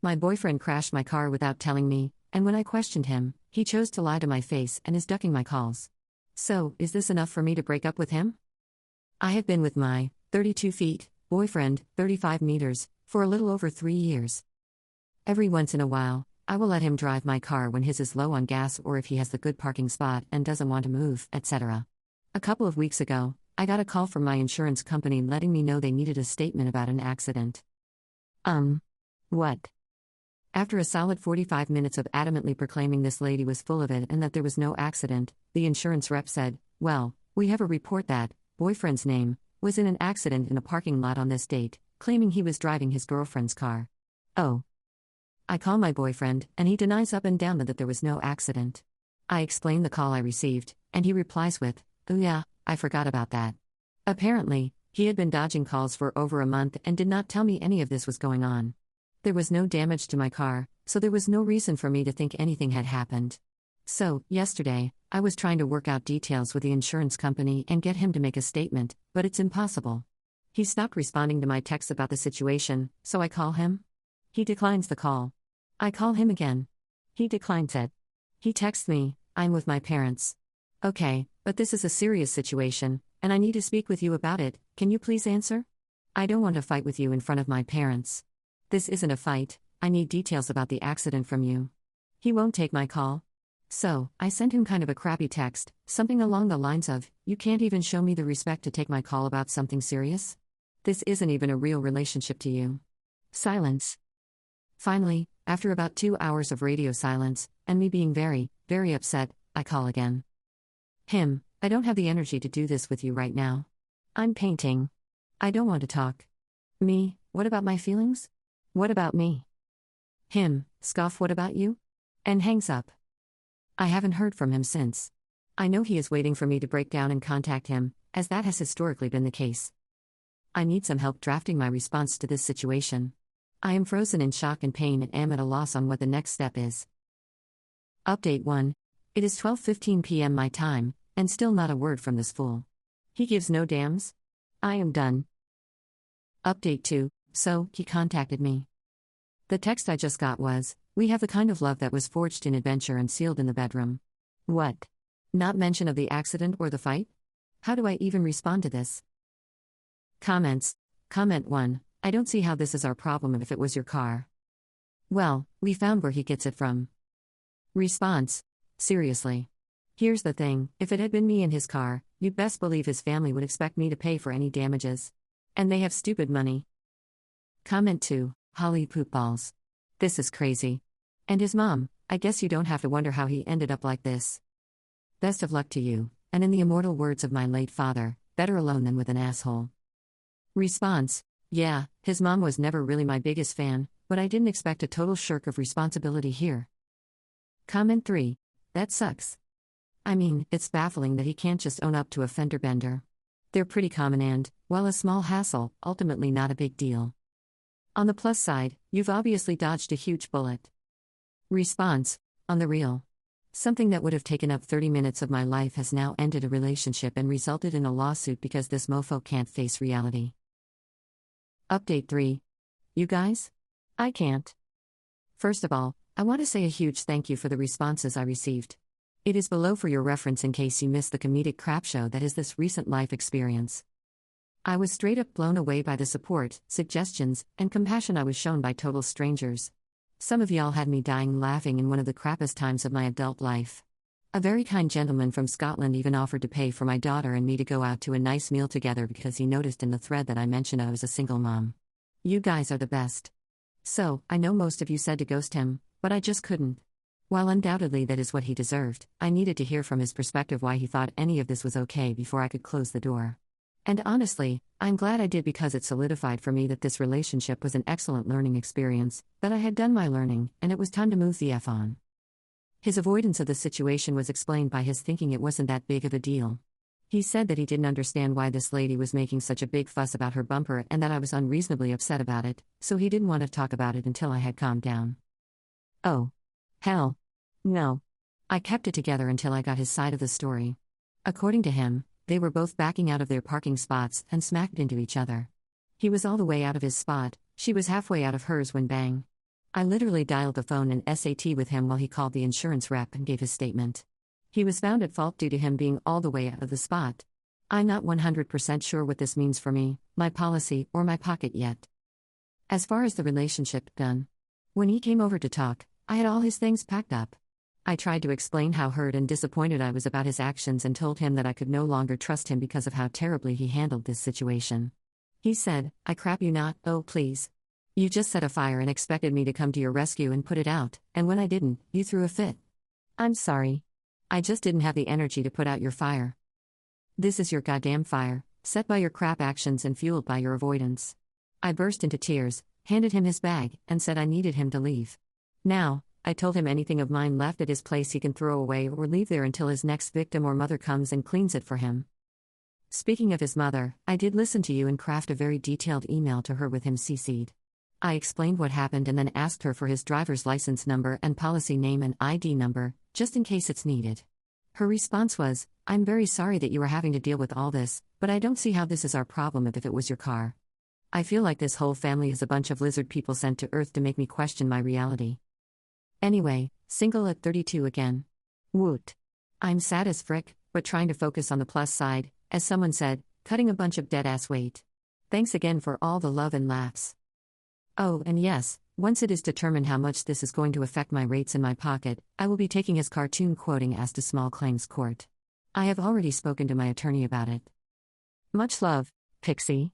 My boyfriend crashed my car without telling me, and when I questioned him, he chose to lie to my face and is ducking my calls. So, is this enough for me to break up with him? I have been with my 32 feet boyfriend, 35 meters, for a little over 3 years. Every once in a while, I will let him drive my car when his is low on gas or if he has the good parking spot and doesn't want to move, etc. A couple of weeks ago, I got a call from my insurance company letting me know they needed a statement about an accident. What? After a solid 45 minutes of adamantly proclaiming this lady was full of it and that there was no accident, the insurance rep said, "Well, we have a report that boyfriend's name was in an accident in a parking lot on this date, claiming he was driving his girlfriend's car." Oh. I call my boyfriend, and he denies up and down that there was no accident. I explain the call I received, and he replies with, "Oh yeah, I forgot about that." Apparently, he had been dodging calls for over a month and did not tell me any of this was going on. There was no damage to my car, so there was no reason for me to think anything had happened. So, yesterday, I was trying to work out details with the insurance company and get him to make a statement, but it's impossible. He stopped responding to my texts about the situation, so I call him. He declines the call. I call him again. He declines it. He texts me, "I'm with my parents." "Okay, but this is a serious situation, and I need to speak with you about it, can you please answer? I don't want to fight with you in front of my parents. This isn't a fight, I need details about the accident from you." He won't take my call. So, I sent him kind of a crappy text, something along the lines of, "You can't even show me the respect to take my call about something serious? This isn't even a real relationship to you." Silence. Finally, after about 2 hours of radio silence, and me being very, very upset, I call again. Him, "I don't have the energy to do this with you right now. I'm painting. I don't want to talk." Me, "What about my feelings? What about me?" Him, scoff, "What about you?" And hangs up. I haven't heard from him since. I know he is waiting for me to break down and contact him, as that has historically been the case. I need some help drafting my response to this situation. I am frozen in shock and pain and am at a loss on what the next step is. Update 1. It is 12:15 p.m. my time, and still not a word from this fool. He gives no damns? I am done. Update 2. So, he contacted me. The text I just got was, "We have the kind of love that was forged in adventure and sealed in the bedroom." What? Not mention of the accident or the fight? How do I even respond to this? Comments. Comment 1. I don't see how this is our problem if it was your car. Well, we found where he gets it from. Response. Seriously. Here's the thing, if it had been me in his car, you'd best believe his family would expect me to pay for any damages. And they have stupid money. Comment 2. Holly poopballs. This is crazy. And his mom, I guess you don't have to wonder how he ended up like this. Best of luck to you, and in the immortal words of my late father, better alone than with an asshole. Response. Yeah, his mom was never really my biggest fan, but I didn't expect a total shirk of responsibility here. Comment 3. That sucks. I mean, it's baffling that he can't just own up to a fender bender. They're pretty common and, while a small hassle, ultimately not a big deal. On the plus side, you've obviously dodged a huge bullet. Response. On the real. Something that would have taken up 30 minutes of my life has now ended a relationship and resulted in a lawsuit because this mofo can't face reality. Update 3. You guys? I can't. First of all, I want to say a huge thank you for the responses I received. It is below for your reference in case you missed the comedic crap show that is this recent life experience. I was straight up blown away by the support, suggestions, and compassion I was shown by total strangers. Some of y'all had me dying laughing in one of the crappiest times of my adult life. A very kind gentleman from Scotland even offered to pay for my daughter and me to go out to a nice meal together because he noticed in the thread that I mentioned I was a single mom. You guys are the best. So, I know most of you said to ghost him, but I just couldn't. While undoubtedly that is what he deserved, I needed to hear from his perspective why he thought any of this was okay before I could close the door. And honestly, I'm glad I did because it solidified for me that this relationship was an excellent learning experience, that I had done my learning, and it was time to move the F on. His avoidance of the situation was explained by his thinking it wasn't that big of a deal. He said that he didn't understand why this lady was making such a big fuss about her bumper and that I was unreasonably upset about it, so he didn't want to talk about it until I had calmed down. Oh. Hell. No. I kept it together until I got his side of the story. According to him, they were both backing out of their parking spots and smacked into each other. He was all the way out of his spot, she was halfway out of hers when bang. I literally dialed the phone and SAT with him while he called the insurance rep and gave his statement. He was found at fault due to him being all the way out of the spot. I'm not 100% sure what this means for me, my policy, or my pocket yet. As far as the relationship, done. When he came over to talk, I had all his things packed up. I tried to explain how hurt and disappointed I was about his actions and told him that I could no longer trust him because of how terribly he handled this situation. He said, "I crap you not, oh please. You just set a fire and expected me to come to your rescue and put it out, and when I didn't, you threw a fit. I'm sorry. I just didn't have the energy to put out your fire. This is your goddamn fire, set by your crap actions and fueled by your avoidance." I burst into tears, handed him his bag, and said I needed him to leave. Now, I told him anything of mine left at his place he can throw away or leave there until his next victim or mother comes and cleans it for him. Speaking of his mother, I did listen to you and craft a very detailed email to her with him CC'd. I explained what happened and then asked her for his driver's license number and policy name and ID number, just in case it's needed. Her response was, "I'm very sorry that you are having to deal with all this, but I don't see how this is our problem if it was your car. I feel like this whole family is a bunch of lizard people sent to Earth to make me question my reality. Anyway, single at 32 again. Woot. I'm sad as frick, but trying to focus on the plus side, as someone said, cutting a bunch of dead-ass weight. Thanks again for all the love and laughs. Oh, and yes, once it is determined how much this is going to affect my rates in my pocket, I will be taking his cartoon quoting as to small claims court. I have already spoken to my attorney about it. Much love, Pixie."